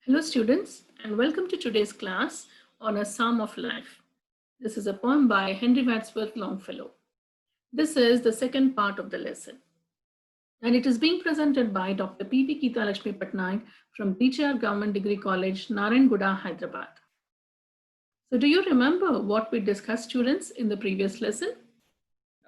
Hello students and welcome to today's class on A Psalm of Life. This is a poem by Henry Wadsworth Longfellow. This is the second part of the lesson and it is being presented by Dr. P.P. Geeta Lakshmi Patnaik from BGR Government Degree College, Narayanguda, Hyderabad. So do you remember what we discussed students in the previous lesson?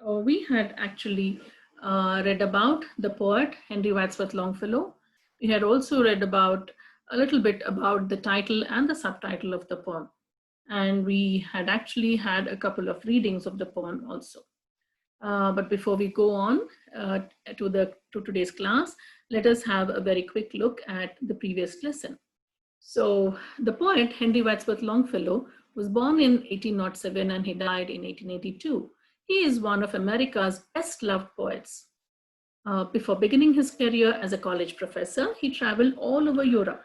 We had actually read about the poet Henry Wadsworth Longfellow. We had also read about a little bit about the title and the subtitle of the poem. And we had actually had a couple of readings of the poem also. But before we go on to today's class, let us have a very quick look at the previous lesson. So the poet Henry Wadsworth Longfellow was born in 1807 and he died in 1882. He is one of America's best loved poets. Before beginning his career as a college professor, he traveled all over Europe.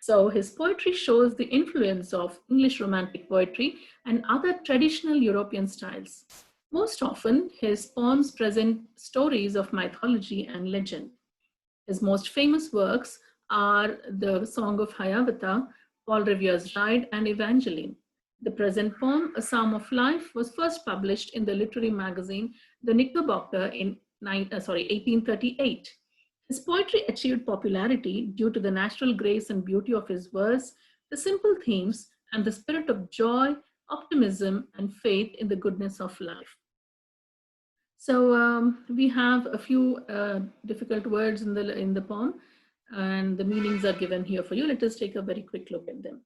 So his poetry shows the influence of English Romantic poetry and other traditional European styles. Most often, his poems present stories of mythology and legend. His most famous works are the Song of Hiawatha, Paul Revere's Ride, and Evangeline. The present poem, A Psalm of Life, was first published in the literary magazine The Knickerbocker in 1838. His poetry achieved popularity due to the natural grace and beauty of his verse, the simple themes, and the spirit of joy, optimism, and faith in the goodness of life. So we have a few difficult words in the poem, and the meanings are given here for you. Let us take a very quick look at them.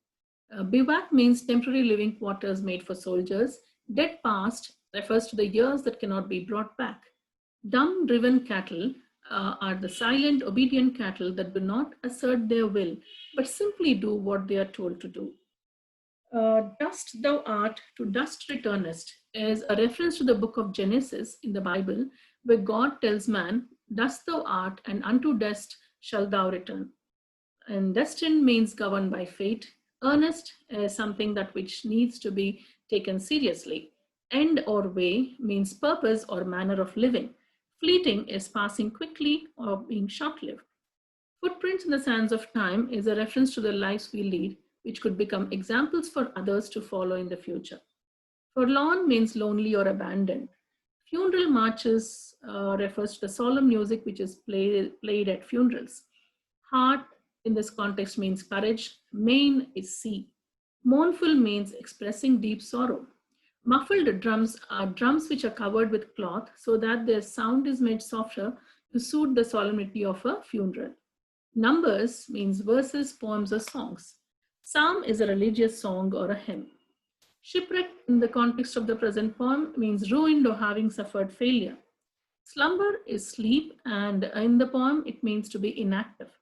Bivouac means temporary living quarters made for soldiers. Dead past refers to the years that cannot be brought back. Dumb driven cattle are the silent, obedient cattle that do not assert their will, but simply do what they are told to do. Dust thou art, to dust returnest is a reference to the book of Genesis in the Bible, where God tells man, dust thou art, and unto dust shalt thou return. And destined means governed by fate. Earnest is something that which needs to be taken seriously. End or way means purpose or manner of living. Fleeting is passing quickly or being short-lived. Footprints in the sands of time is a reference to the lives we lead, which could become examples for others to follow in the future. Forlorn means lonely or abandoned. Funeral marches refers to the solemn music which is played at funerals. Heart in this context means courage. Main is sea. Mournful means expressing deep sorrow. Muffled drums are drums which are covered with cloth so that their sound is made softer to suit the solemnity of a funeral. Numbers means verses, poems, or songs. Psalm is a religious song or a hymn. Shipwreck in the context of the present poem means ruined or having suffered failure. Slumber is sleep, and in the poem it means to be inactive.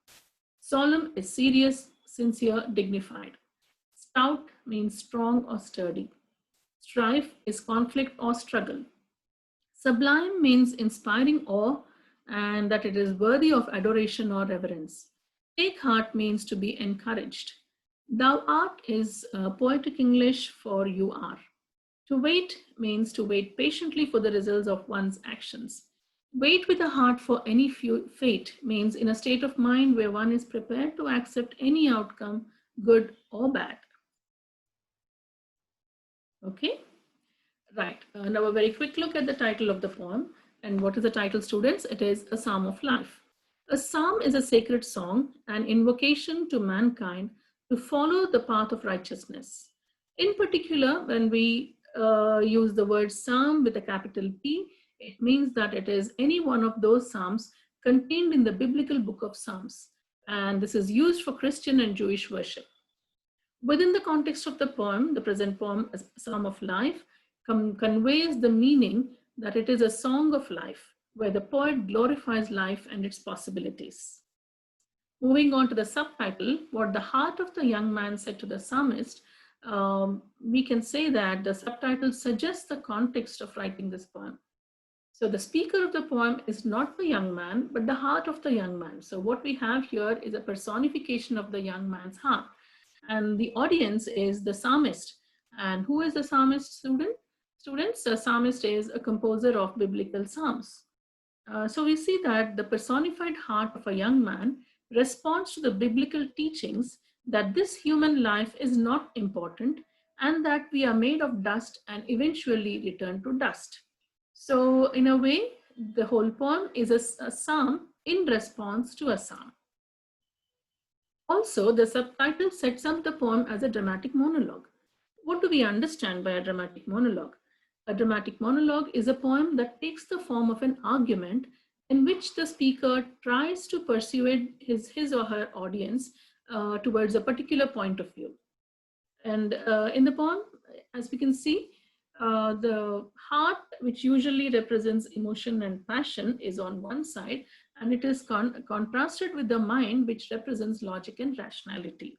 Solemn is serious, sincere, dignified. Stout means strong or sturdy. Strife is conflict or struggle. Sublime means inspiring awe and that it is worthy of adoration or reverence. Take heart means to be encouraged. Thou art is poetic English for you are. To wait means to wait patiently for the results of one's actions. Wait with a heart for any fate means in a state of mind where one is prepared to accept any outcome, good or bad. Okay, right. Now a very quick look at the title of the poem. And what is the title, students? It is A Psalm of Life. A psalm is a sacred song, an invocation to mankind to follow the path of righteousness. In particular, when we use the word psalm with a capital P, it means that it is any one of those psalms contained in the biblical book of Psalms. And this is used for Christian and Jewish worship. Within the context of the poem, the present poem, A Psalm of Life, conveys the meaning that it is a song of life, where the poet glorifies life and its possibilities. Moving on to the subtitle, what the heart of the young man said to the psalmist, we can say that the subtitle suggests the context of writing this poem. So the speaker of the poem is not the young man, but the heart of the young man. So what we have here is a personification of the young man's heart. And the audience is the psalmist. And who is the psalmist, students? The psalmist is a composer of biblical psalms. So we see that the personified heart of a young man responds to the biblical teachings that this human life is not important and that we are made of dust and eventually return to dust. So in a way, the whole poem is a psalm in response to a psalm. Also, the subtitle sets up the poem as a dramatic monologue. What do we understand by a dramatic monologue? A dramatic monologue is a poem that takes the form of an argument in which the speaker tries to persuade his or her audience towards a particular point of view. And in the poem, as we can see, the heart, which usually represents emotion and passion, is on one side, and it is contrasted with the mind, which represents logic and rationality.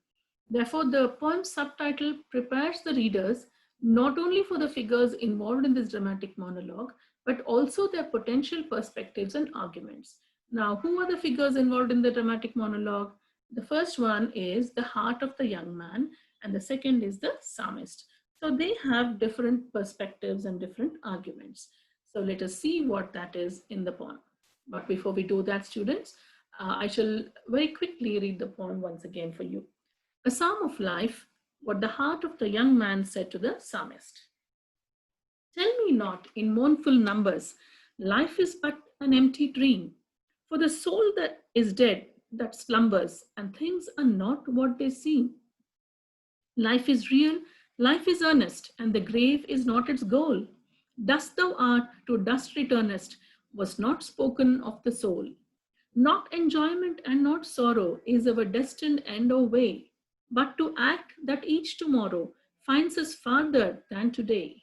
Therefore, the poem's subtitle prepares the readers not only for the figures involved in this dramatic monologue, but also their potential perspectives and arguments. Now, who are the figures involved in the dramatic monologue? The first one is the heart of the young man, and the second is the psalmist. So they have different perspectives and different arguments. So let us see what that is in the poem. But before we do that, students, I shall very quickly read the poem once again for you. A psalm of life, what the heart of the young man said to the psalmist. Tell me not in mournful numbers, life is but an empty dream. For the soul that is dead, that slumbers, and things are not what they seem. Life is real, life is earnest, and the grave is not its goal. Dust thou art, to dust returnest, was not spoken of the soul. Not enjoyment and not sorrow is our destined end or way, but to act that each tomorrow finds us farther than today.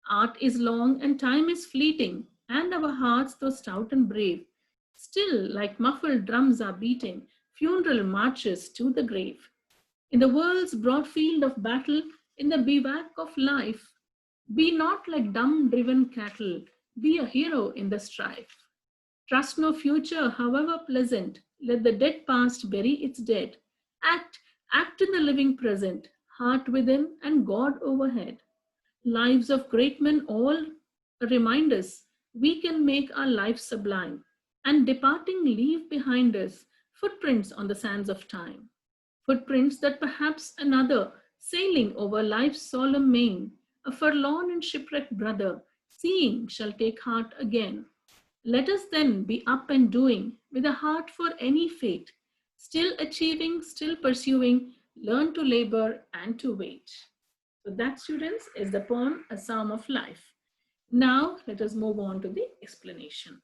Art is long and time is fleeting, and our hearts, though stout and brave, still like muffled drums are beating funeral marches to the grave. In the world's broad field of battle, in the bivouac of life, be not like dumb driven cattle, be a hero in the strife. Trust no future, however pleasant, let the dead past bury its dead. Act, act in the living present, heart within and God overhead. Lives of great men all remind us we can make our lives sublime, and departing leave behind us footprints on the sands of time. Footprints that perhaps another, sailing over life's solemn main, a forlorn and shipwrecked brother, seeing shall take heart again. Let us then be up and doing, with a heart for any fate, still achieving, still pursuing, learn to labor and to wait. So that, students, is the poem A Psalm of Life. Now let us move on to the explanation.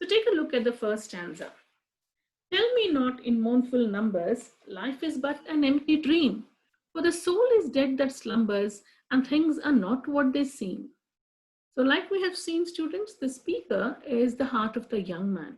So take a look at the first stanza. Tell me not in mournful numbers, life is but an empty dream. For the soul is dead that slumbers, and things are not what they seem. So like we have seen, students, the speaker is the heart of the young man.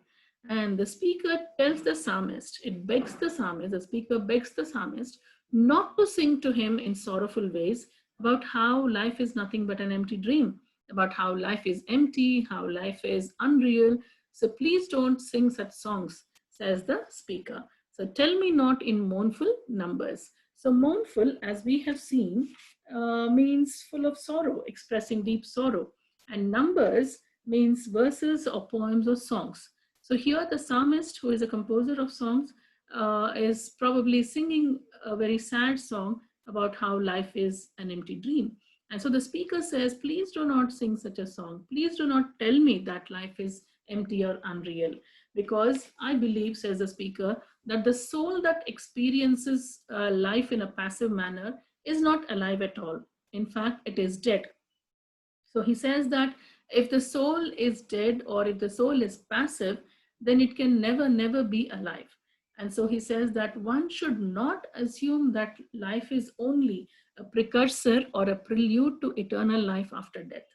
And the speaker tells the psalmist, it begs the psalmist, the speaker begs the psalmist not to sing to him in sorrowful ways about how life is nothing but an empty dream, about how life is empty, how life is unreal. So please don't sing such songs, says the speaker. So tell me not in mournful numbers. So mournful, as we have seen, means full of sorrow, expressing deep sorrow. And numbers means verses or poems or songs. So here the psalmist, who is a composer of songs, is probably singing a very sad song about how life is an empty dream. And so the speaker says, please do not sing such a song. Please do not tell me that life is empty or unreal. Because I believe, says the speaker, that the soul that experiences life in a passive manner is not alive at all. In fact, it is dead. So he says that if the soul is dead or if the soul is passive, then it can never be alive. And so he says that one should not assume that life is only a precursor or a prelude to eternal life after death.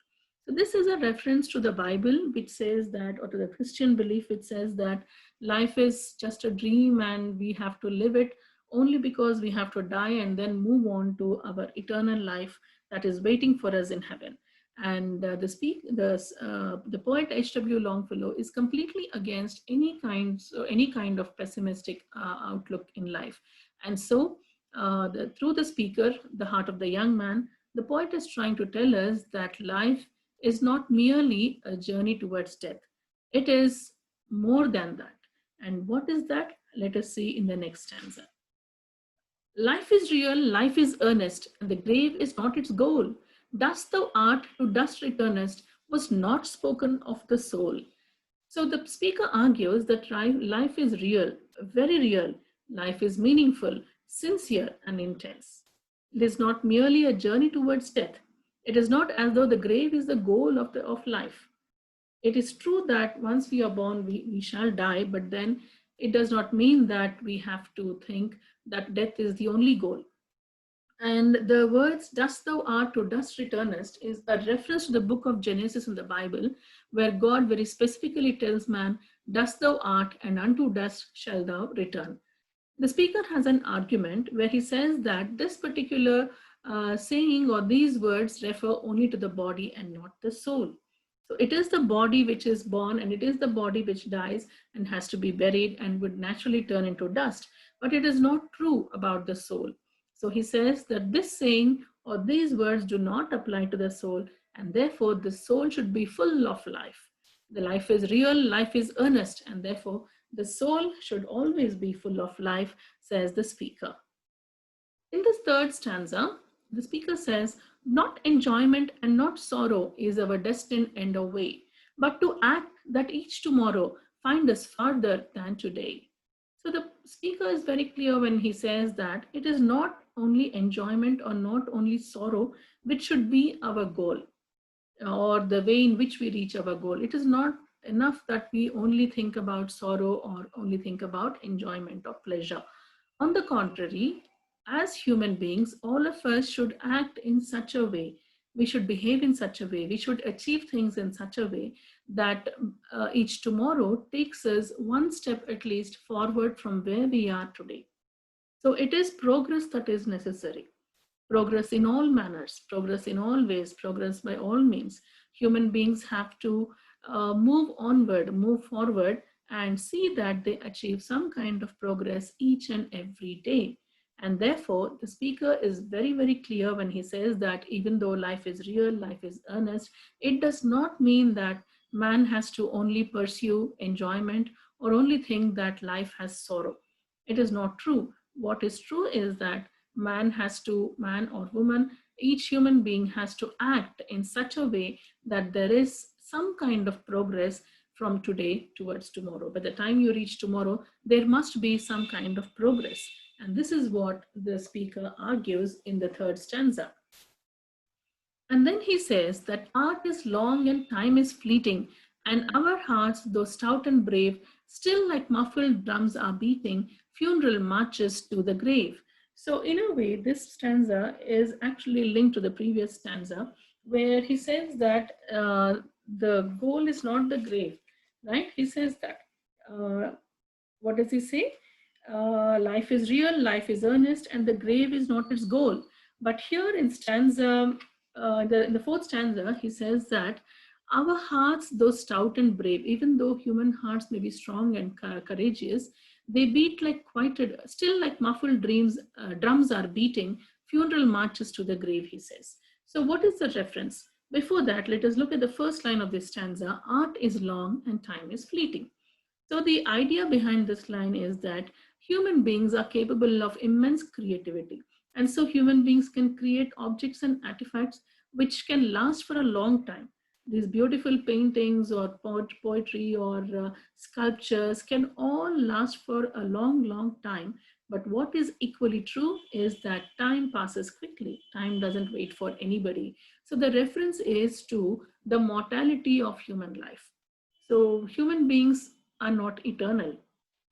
So this is a reference to the Bible, which says that, or to the Christian belief, which says that life is just a dream and we have to live it only because we have to die and then move on to our eternal life that is waiting for us in heaven. And the poet H.W. Longfellow is completely against any kind of pessimistic outlook in life. And so through the speaker, the heart of the young man, the poet is trying to tell us that life is not merely a journey towards death. It is more than that. And what is that? Let us see in the next stanza. Life is real, life is earnest, and the grave is not its goal. Dust thou art, to dust returnest, was not spoken of the soul. So the speaker argues that life is real, very real. Life is meaningful, sincere, and intense. It is not merely a journey towards death. It is not as though the grave is the goal of life. It is true that once we are born, we shall die, but then it does not mean that we have to think that death is the only goal. And the words, dust thou art, to dust returnest, is a reference to the book of Genesis in the Bible, where God very specifically tells man, dust thou art, and unto dust shall thou return. The speaker has an argument where he says that this particular saying or these words refer only to the body and not the soul. So it is the body which is born and it is the body which dies and has to be buried and would naturally turn into dust. But it is not true about the soul. So he says that this saying or these words do not apply to the soul, and therefore the soul should be full of life. The life is real, life is earnest, and therefore the soul should always be full of life, says the speaker. In this third stanza, the speaker says, not enjoyment and not sorrow is our destined end or way, but to act that each tomorrow find us farther than today. So the speaker is very clear when he says that it is not only enjoyment or not only sorrow which should be our goal or the way in which we reach our goal. It is not enough that we only think about sorrow or only think about enjoyment or pleasure. On the contrary, as human beings, all of us should act in such a way, we should behave in such a way, we should achieve things in such a way that each tomorrow takes us one step at least forward from where we are today. So it is progress that is necessary. Progress in all manners, progress in all ways, progress by all means. Human beings have to move onward, move forward, and see that they achieve some kind of progress each and every day. And therefore, the speaker is very, very clear when he says that even though life is real, life is earnest, it does not mean that man has to only pursue enjoyment or only think that life has sorrow. It is not true. What is true is that man or woman, each human being has to act in such a way that there is some kind of progress from today towards tomorrow. By the time you reach tomorrow, there must be some kind of progress. And this is what the speaker argues in the third stanza. And then he says that art is long and time is fleeting, and our hearts, though stout and brave, still like muffled drums are beating funeral marches to the grave. So in a way, this stanza is actually linked to the previous stanza, where he says that the goal is not the grave, right? He says that. What does he say? Life is real, life is earnest, and the grave is not its goal. But here in stanza, in the fourth stanza, he says that our hearts, though stout and brave, even though human hearts may be strong and courageous, they beat like still like muffled drums are beating funeral marches to the grave, he says. So what is the reference? Before that, let us look at the first line of this stanza. Art is long and time is fleeting. So the idea behind this line is that human beings are capable of immense creativity. And so human beings can create objects and artifacts which can last for a long time. These beautiful paintings or poetry or sculptures can all last for a long, long time. But what is equally true is that time passes quickly. Time doesn't wait for anybody. So the reference is to the mortality of human life. So human beings are not eternal.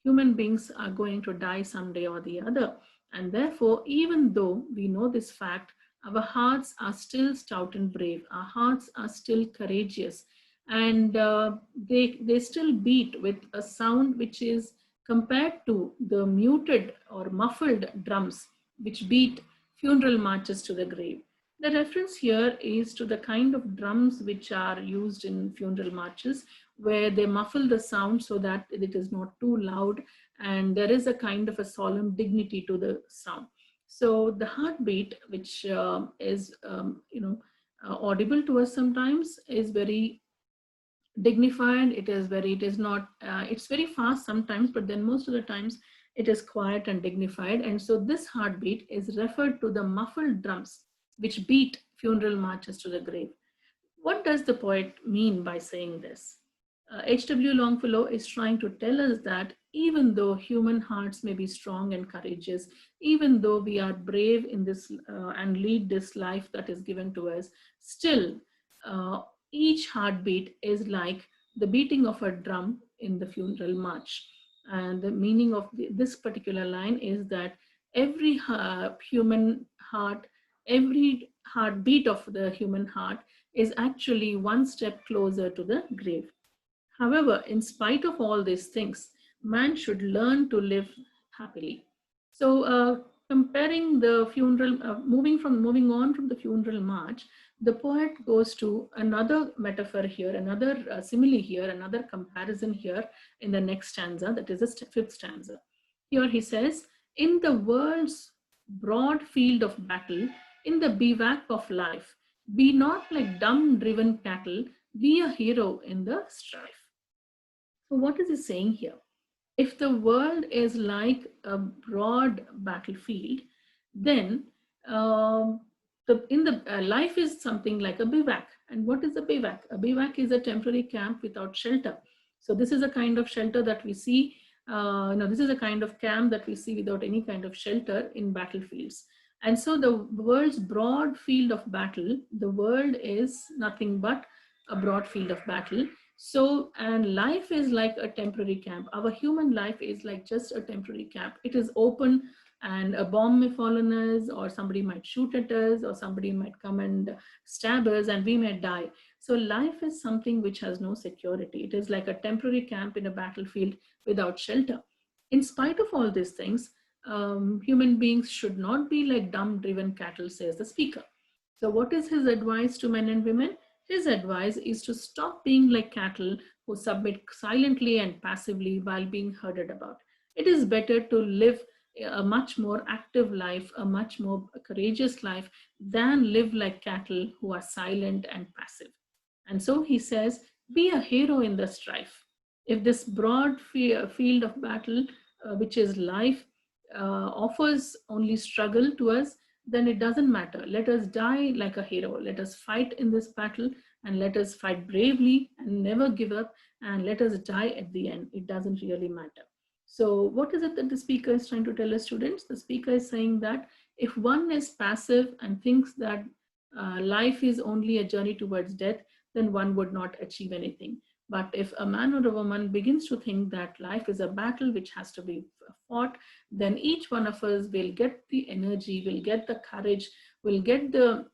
Human beings are going to die someday or the other. And therefore, even though we know this fact, our hearts are still stout and brave. Our hearts are still courageous. And they still beat with a sound which is compared to the muted or muffled drums which beat funeral marches to the grave. The reference here is to the kind of drums which are used in funeral marches, where they muffle the sound so that it is not too loud and there is a kind of a solemn dignity to the sound. So the heartbeat, which is audible to us sometimes, is very dignified. It is not it's very fast sometimes, but then most of the times It is quiet and dignified. And so this heartbeat is referred to the muffled drums which beat funeral marches to the grave. What does the poet mean by saying this? H.W. Longfellow is trying to tell us that even though human hearts may be strong and courageous, even though we are brave in this and lead this life that is given to us, still each heartbeat is like the beating of a drum in the funeral march. And the meaning of this particular line is that every human heart, every heartbeat of the human heart is actually one step closer to the grave. However, in spite of all these things, man should learn to live happily. So, comparing the funeral, moving on from the funeral march, the poet goes to another metaphor here, another simile here, another comparison here in the next stanza, that is the fifth stanza. Here he says, "In the world's broad field of battle, in the bivouac of life, be not like dumb driven cattle, be a hero in the strife." So, what is he saying here? If the world is like a broad battlefield, then in the life is something like a bivouac. And what is a bivouac? A bivouac is a temporary camp without shelter. So this is a kind of shelter that we see. No, this is a kind of camp that we see without any kind of shelter in battlefields. And so the world's broad field of battle, the world is nothing but a broad field of battle. So, and life is like a temporary camp. Our human life is like just a temporary camp. It is open and a bomb may fall on us, or somebody might shoot at us, or somebody might come and stab us and we may die. So life is something which has no security. It is like a temporary camp in a battlefield without shelter. In spite of all these things, human beings should not be like dumb driven cattle, says the speaker. So what is his advice to men and women? His advice is to stop being like cattle who submit silently and passively while being herded about. It is better to live a much more active life, a much more courageous life, than live like cattle who are silent and passive. And so he says, be a hero in the strife. If this broad field of battle, which is life, offers only struggle to us, then it doesn't matter. Let us die like a hero. Let us fight in this battle, and let us fight bravely and never give up, and let us die at the end. It doesn't really matter. So what is it that the speaker is trying to tell us, students? The speaker is saying that if one is passive and thinks that life is only a journey towards death, then one would not achieve anything. But if a man or a woman begins to think that life is a battle which has to be fought, then each one of us will get the energy, will get the courage, will get a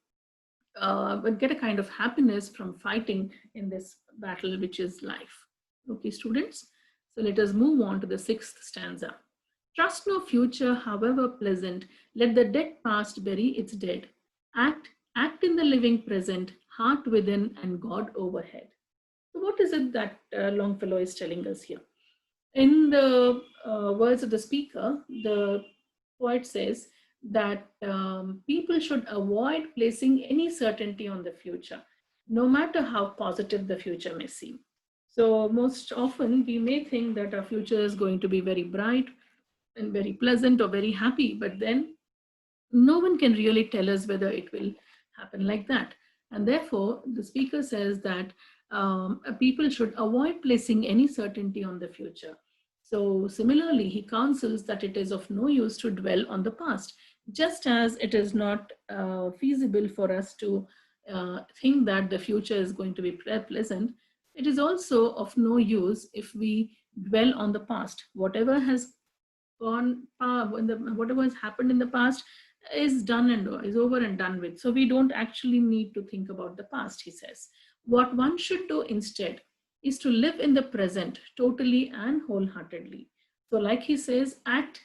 kind of happiness from fighting in this battle, which is life. Okay, students. So let us move on to the sixth stanza. Trust no future, however pleasant. Let the dead past bury its dead. Act in the living present, heart within and God overhead. So what is it that Longfellow is telling us here? In the words of the speaker, the poet says that people should avoid placing any certainty on the future, no matter how positive the future may seem. So most often we may think that our future is going to be very bright and very pleasant or very happy, but then no one can really tell us whether it will happen like that. And therefore, the speaker says that people should avoid placing any certainty on the future. So similarly, he counsels that it is of no use to dwell on the past, just as it is not feasible for us to think that the future is going to be pleasant. It is also of no use if we dwell on the past. Whatever has whatever has happened in the past is done and is over and done with. So we don't actually need to think about the past, he says. What one should do instead is to live in the present totally and wholeheartedly. So like he says, act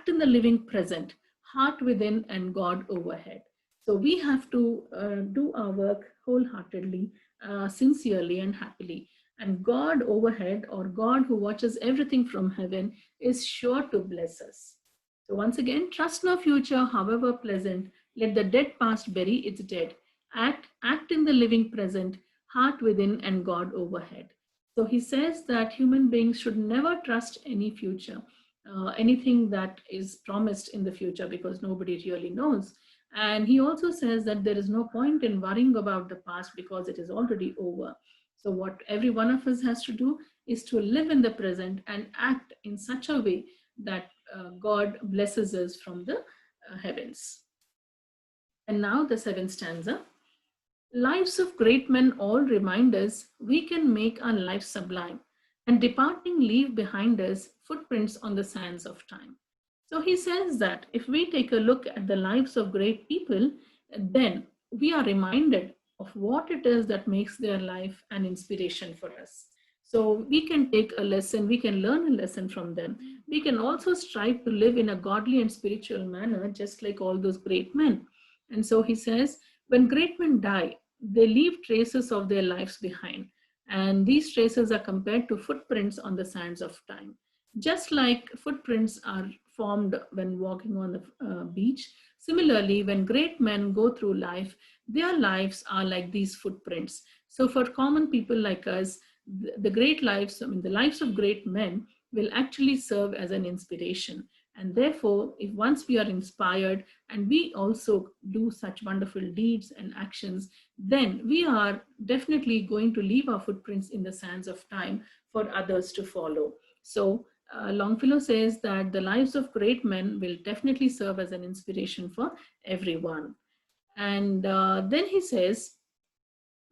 in the living present, heart within and God overhead. So we have to do our work wholeheartedly, sincerely and happily. And God overhead, or God who watches everything from heaven, is sure to bless us. So once again, trust no future, however pleasant. Let the dead past bury its dead. Act in the living present, heart within and God overhead. So he says that human beings should never trust any future. anything that is promised in the future, because nobody really knows. And he also says that there is no point in worrying about the past because it is already over. So what every one of us has to do is to live in the present and act in such a way that God blesses us from the heavens. And now the seventh stanza. Lives of great men all remind us we can make our lives sublime, and departing leave behind us footprints on the sands of time. So he says that if we take a look at the lives of great people, then we are reminded of what it is that makes their life an inspiration for us. So we can take a lesson, we can learn a lesson from them. We can also strive to live in a godly and spiritual manner, just like all those great men. And so he says, when great men die, they leave traces of their lives behind. And these traces are compared to footprints on the sands of time. Just like footprints are formed when walking on the beach, similarly, when great men go through life, their lives are like these footprints. So for common people like us, the great lives, I mean, the lives of great men will actually serve as an inspiration. And therefore, if once we are inspired and we also do such wonderful deeds and actions, then we are definitely going to leave our footprints in the sands of time for others to follow. So Longfellow says that the lives of great men will definitely serve as an inspiration for everyone. And then he says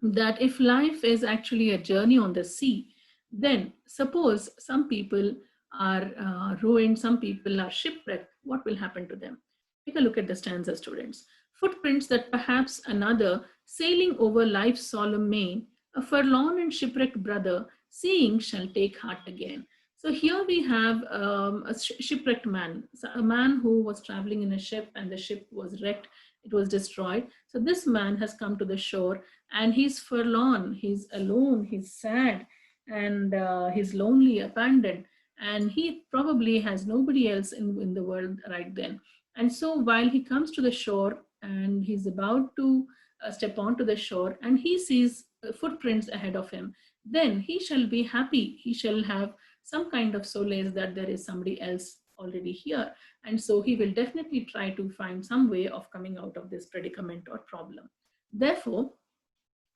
that if life is actually a journey on the sea, then suppose some people are ruined, some people are shipwrecked, what will happen to them? Take a look at the stanza, students. Footprints that perhaps another, sailing over life's solemn main, a forlorn and shipwrecked brother, seeing shall take heart again. So here we have a shipwrecked man, so a man who was traveling in a ship and the ship was wrecked, it was destroyed. So this man has come to the shore and he's forlorn, he's alone, he's sad, and he's lonely, abandoned, and he probably has nobody else in the world right then. And so while he comes to the shore and he's about to step onto the shore and he sees footprints ahead of him, then he shall be happy, he shall have some kind of solace that there is somebody else already here. And so he will definitely try to find some way of coming out of this predicament or problem. Therefore,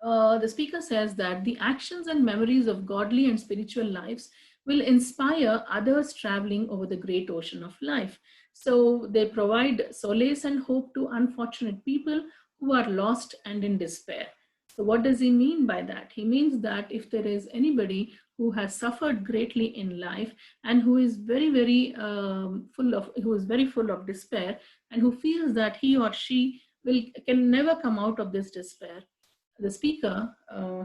the speaker says that the actions and memories of godly and spiritual lives will inspire others traveling over the great ocean of life. So they provide solace and hope to unfortunate people who are lost and in despair. So what does he mean by that? He means that if there is anybody who has suffered greatly in life and who is who is very full of despair and who feels that he or she can never come out of this despair, the speaker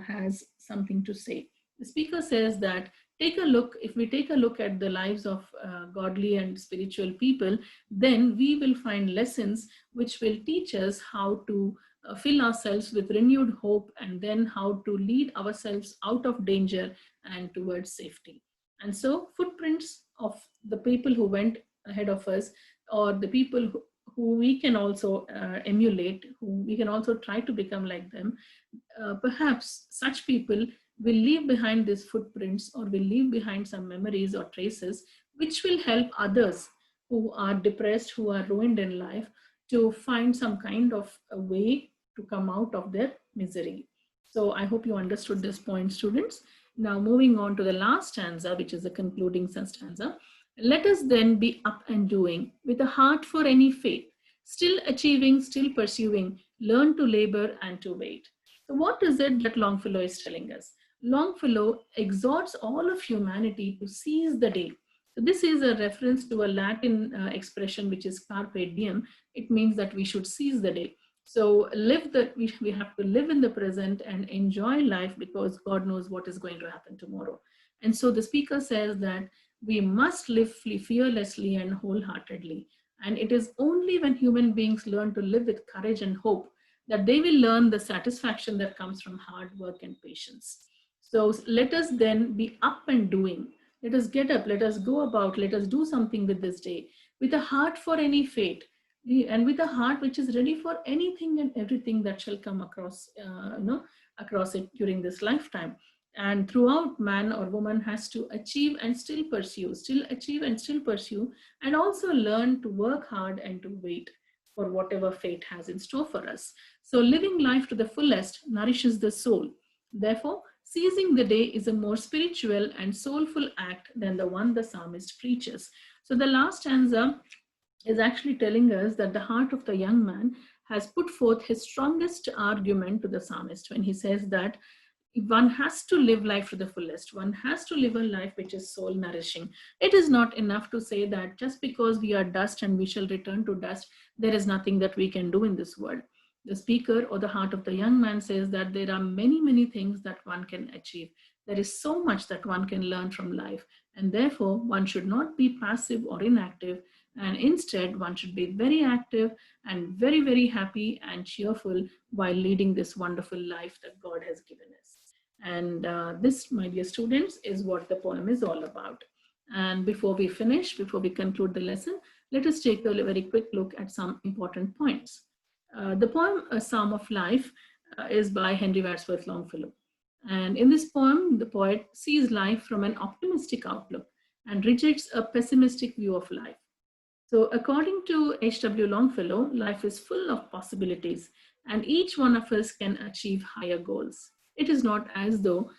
has something to say. The speaker says that if we take a look at the lives of godly and spiritual people, then we will find lessons which will teach us how to fill ourselves with renewed hope and then how to lead ourselves out of danger and towards safety. And so footprints of the people who went ahead of us, or the people who we can also emulate, who we can also try to become like them, perhaps such people will leave behind these footprints or will leave behind some memories or traces which will help others who are depressed, who are ruined in life, to find some kind of a way to come out of their misery. So I hope you understood this point, students. Now moving on to the last stanza, which is the concluding stanza. Let us then be up and doing with a heart for any fate, still achieving, still pursuing, learn to labor and to wait. So what is it that Longfellow is telling us? Longfellow exhorts all of humanity to seize the day. So this is a reference to a Latin expression which is carpe diem. It means that we should seize the day. So we have to live in the present and enjoy life because God knows what is going to happen tomorrow. And so the speaker says that we must live fearlessly and wholeheartedly. And it is only when human beings learn to live with courage and hope that they will learn the satisfaction that comes from hard work and patience. So let us then be up and doing. Let us get up, let us go about, let us do something with this day, with a heart for any fate, and with a heart which is ready for anything and everything that shall come across, across it during this lifetime. And throughout, man or woman has to achieve and still pursue, still achieve and still pursue, and also learn to work hard and to wait for whatever fate has in store for us. So living life to the fullest nourishes the soul. Therefore, seizing the day is a more spiritual and soulful act than the one the psalmist preaches. So the last stanza is actually telling us that the heart of the young man has put forth his strongest argument to the psalmist when he says that one has to live life to the fullest. One has to live a life which is soul nourishing. It is not enough to say that just because we are dust and we shall return to dust, there is nothing that we can do in this world. The speaker or the heart of the young man says that there are many, many things that one can achieve. There is so much that one can learn from life. And therefore, one should not be passive or inactive. And instead, one should be very active and very, very happy and cheerful while leading this wonderful life that God has given us. And this, my dear students, is what the poem is all about. And before we finish, before we conclude the lesson, let us take a very quick look at some important points. The poem, A Psalm of Life, is by Henry Wadsworth Longfellow. And in this poem, the poet sees life from an optimistic outlook and rejects a pessimistic view of life. So according to H.W. Longfellow, life is full of possibilities and each one of us can achieve higher goals. It is not as though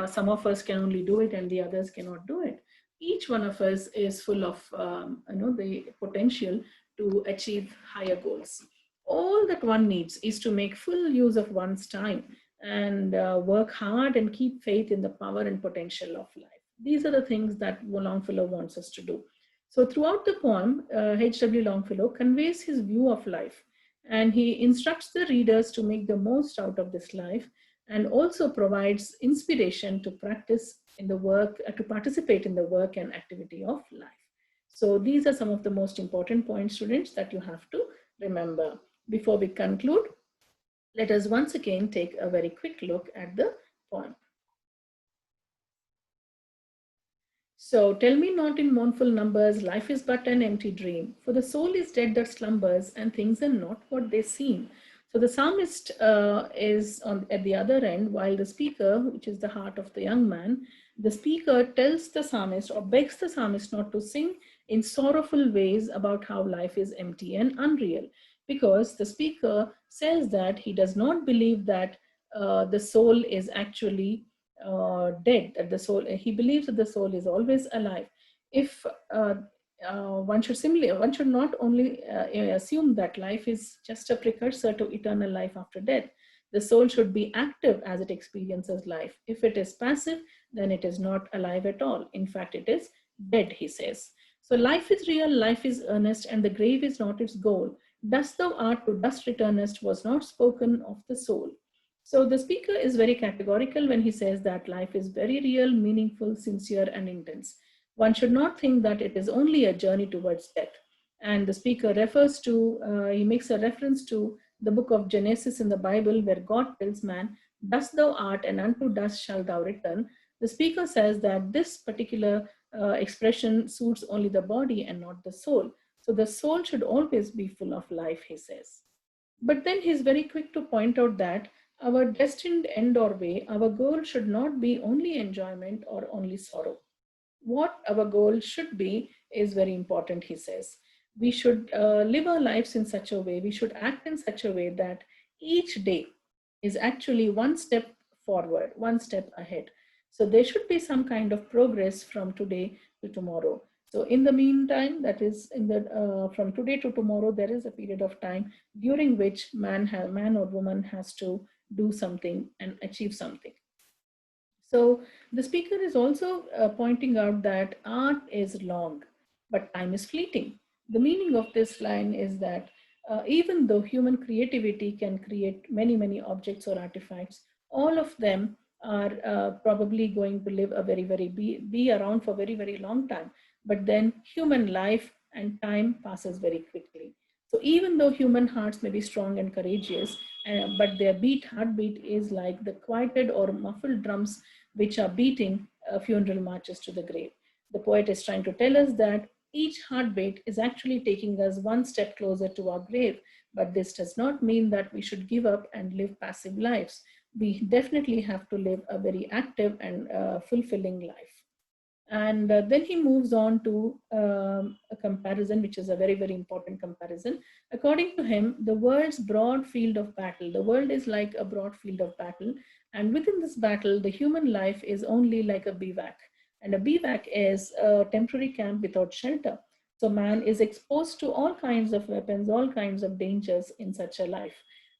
some of us can only do it and the others cannot do it. Each one of us is full of the potential to achieve higher goals. All that one needs is to make full use of one's time and work hard and keep faith in the power and potential of life. These are the things that Longfellow wants us to do. So throughout the poem, H.W. Longfellow conveys his view of life and he instructs the readers to make the most out of this life and also provides inspiration to practice in the work, to participate in the work and activity of life. So these are some of the most important points, students, that you have to remember. Before we conclude, let us once again take a very quick look at the poem. So tell me not in mournful numbers, life is but an empty dream. For the soul is dead that slumbers, and things are not what they seem. So the psalmist is at the other end, while the speaker, which is the heart of the young man, the speaker tells the psalmist or begs the psalmist not to sing in sorrowful ways about how life is empty and unreal. Because the speaker says that he does not believe that the soul is actually dead, that the soul, he believes that the soul is always alive. If one should not only assume that life is just a precursor to eternal life after death. The soul should be active as it experiences life. If it is passive, then it is not alive at all. In fact, it is dead, he says. So life is real, life is earnest, and the grave is not its goal. Dust thou art, to dust returnest, was not spoken of the soul. So the speaker is very categorical when he says that life is very real, meaningful, sincere, and intense. One should not think that it is only a journey towards death. And the speaker he makes a reference to the book of Genesis in the Bible where God tells man, dust thou art and unto dust shalt thou return. The speaker says that this particular expression suits only the body and not the soul. So the soul should always be full of life, he says. But then he's very quick to point out that our destined end or way, our goal should not be only enjoyment or only sorrow. What our goal should be is very important, he says. We should live our lives in such a way, we should act in such a way that each day is actually one step forward, one step ahead. So there should be some kind of progress from today to tomorrow. So in the meantime, that is from today to tomorrow, there is a period of time during which man or woman has to do something and achieve something. So the speaker is also pointing out that art is long, but time is fleeting. The meaning of this line is that even though human creativity can create many, many objects or artifacts, all of them are probably going to live a be around for very, very long time. But then human life and time passes very quickly. So even though human hearts may be strong and courageous, but their heartbeat is like the quieted or muffled drums which are beating funeral marches to the grave. The poet is trying to tell us that each heartbeat is actually taking us one step closer to our grave, but this does not mean that we should give up and live passive lives. we definitely have to live a very active and fulfilling life. And then he moves on to a comparison, which is a very, very important comparison. According to him, the world's broad field of battle, the world is like a broad field of battle. And within this battle, the human life is only like a bivouac. And a bivouac is a temporary camp without shelter. So man is exposed to all kinds of weapons, all kinds of dangers in such a life.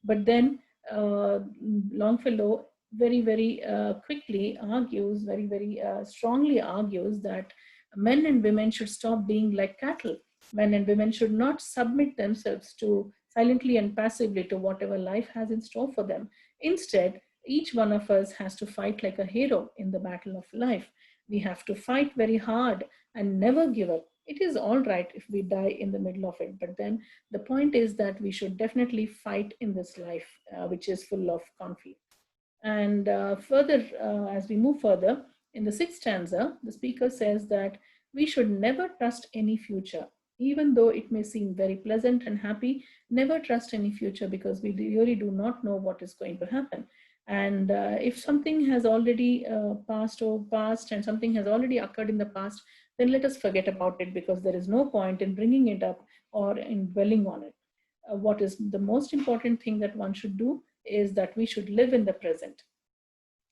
But then Longfellow very, very quickly argues, very, very strongly argues that men and women should stop being like cattle. Men and women should not submit themselves to silently and passively to whatever life has in store for them. Instead, each one of us has to fight like a hero in the battle of life. We have to fight very hard and never give up. It is all right if we die in the middle of it, but then the point is that we should definitely fight in this life, which is full of conflict. And further, as we move further, in the sixth stanza, the speaker says that we should never trust any future. Even though it may seem very pleasant and happy, never trust any future, because we really do not know what is going to happen. And if something has already passed and something has already occurred in the past, then let us forget about it, because there is no point in bringing it up or in dwelling on it. What is the most important thing that one should do is that we should live in the present.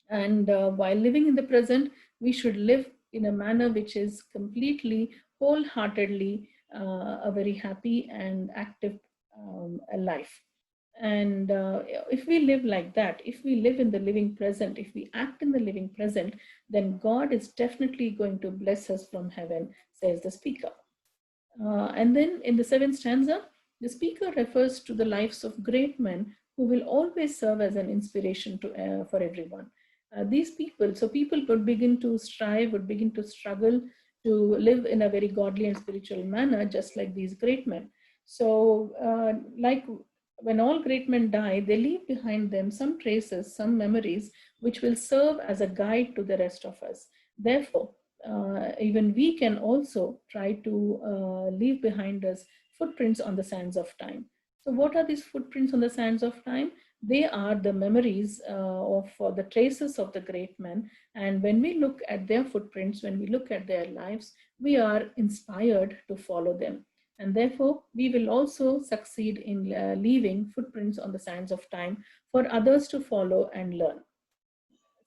And while living in the present, we should live in a manner which is completely, wholeheartedly a very happy and active life. And if we live like that, if we live in the living present, if we act in the living present, then God is definitely going to bless us from heaven, says the speaker. And then in the seventh stanza, the speaker refers to the lives of great men who will always serve as an inspiration for everyone. These people, so people would begin to strive, would begin to struggle to live in a very godly and spiritual manner, just like these great men. So, like when all great men die, they leave behind them some traces, some memories, which will serve as a guide to the rest of us. Therefore, even we can also try to leave behind us footprints on the sands of time. So what are these footprints on the sands of time? They are the memories of the traces of the great men. And when we look at their footprints, when we look at their lives, we are inspired to follow them. And therefore, we will also succeed in leaving footprints on the sands of time for others to follow and learn.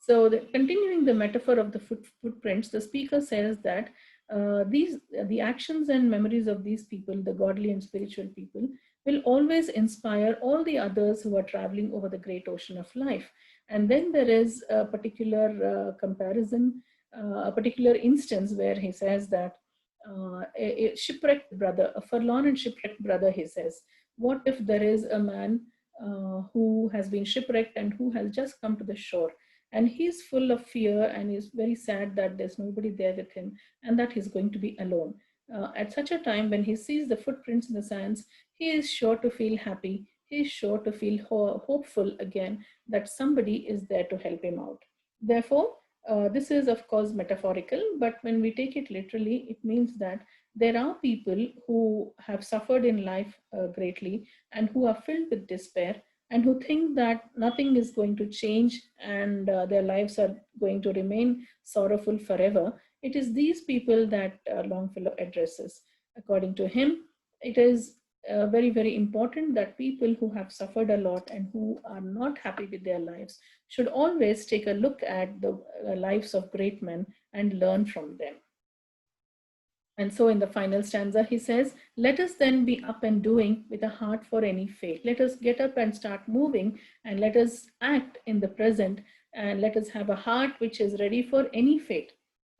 So continuing the metaphor of the footprints, the speaker says that the actions and memories of these people, the godly and spiritual people, will always inspire all the others who are traveling over the great ocean of life. And then there is a particular comparison, a particular instance where he says that a shipwrecked brother, a forlorn and shipwrecked brother, he says, what if there is a man who has been shipwrecked and who has just come to the shore, and he's full of fear and is very sad that there's nobody there with him and that he's going to be alone. At such a time, when he sees the footprints in the sands, he is sure to feel happy. He is sure to feel hopeful again that somebody is there to help him out. Therefore, this is of course metaphorical, but when we take it literally, it means that there are people who have suffered in life greatly and who are filled with despair and who think that nothing is going to change and their lives are going to remain sorrowful forever. It is these people that Longfellow addresses. According to him, it is very, very important that people who have suffered a lot and who are not happy with their lives should always take a look at the lives of great men and learn from them. And so in the final stanza, he says, let us then be up and doing with a heart for any fate. Let us get up and start moving, and let us act in the present, and let us have a heart which is ready for any fate.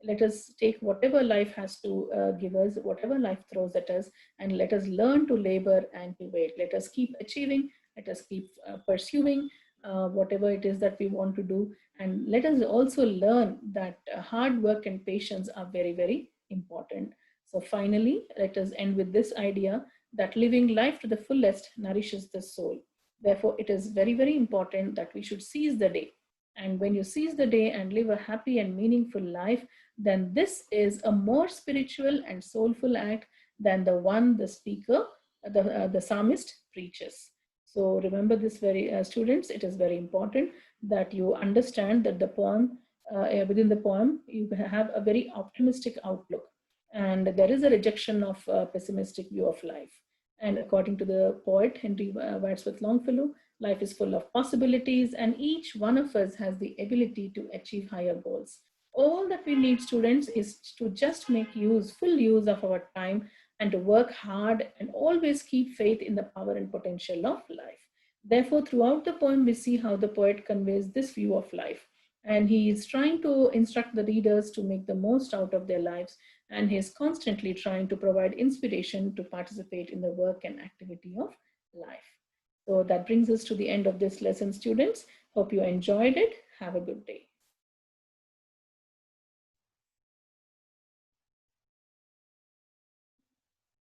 Let us take whatever life has to give us, whatever life throws at us, and let us learn to labor and to wait. Let us keep achieving, let us keep pursuing whatever it is that we want to do. And let us also learn that hard work and patience are very, very important. So finally, let us end with this idea that living life to the fullest nourishes the soul. Therefore, it is very, very important that we should seize the day. And when you seize the day and live a happy and meaningful life, then this is a more spiritual and soulful act than the one the speaker, the psalmist preaches. So remember this, very students, it is very important that you understand that the poem, within the poem, you have a very optimistic outlook, and there is a rejection of a pessimistic view of life. And according to the poet Henry Wadsworth Longfellow, life is full of possibilities, and each one of us has the ability to achieve higher goals. All that we need, students, is to just make full use of our time, and to work hard and always keep faith in the power and potential of life. Therefore, throughout the poem, we see how the poet conveys this view of life. And he is trying to instruct the readers to make the most out of their lives. And he is constantly trying to provide inspiration to participate in the work and activity of life. So that brings us to the end of this lesson, students. Hope you enjoyed it. Have a good day.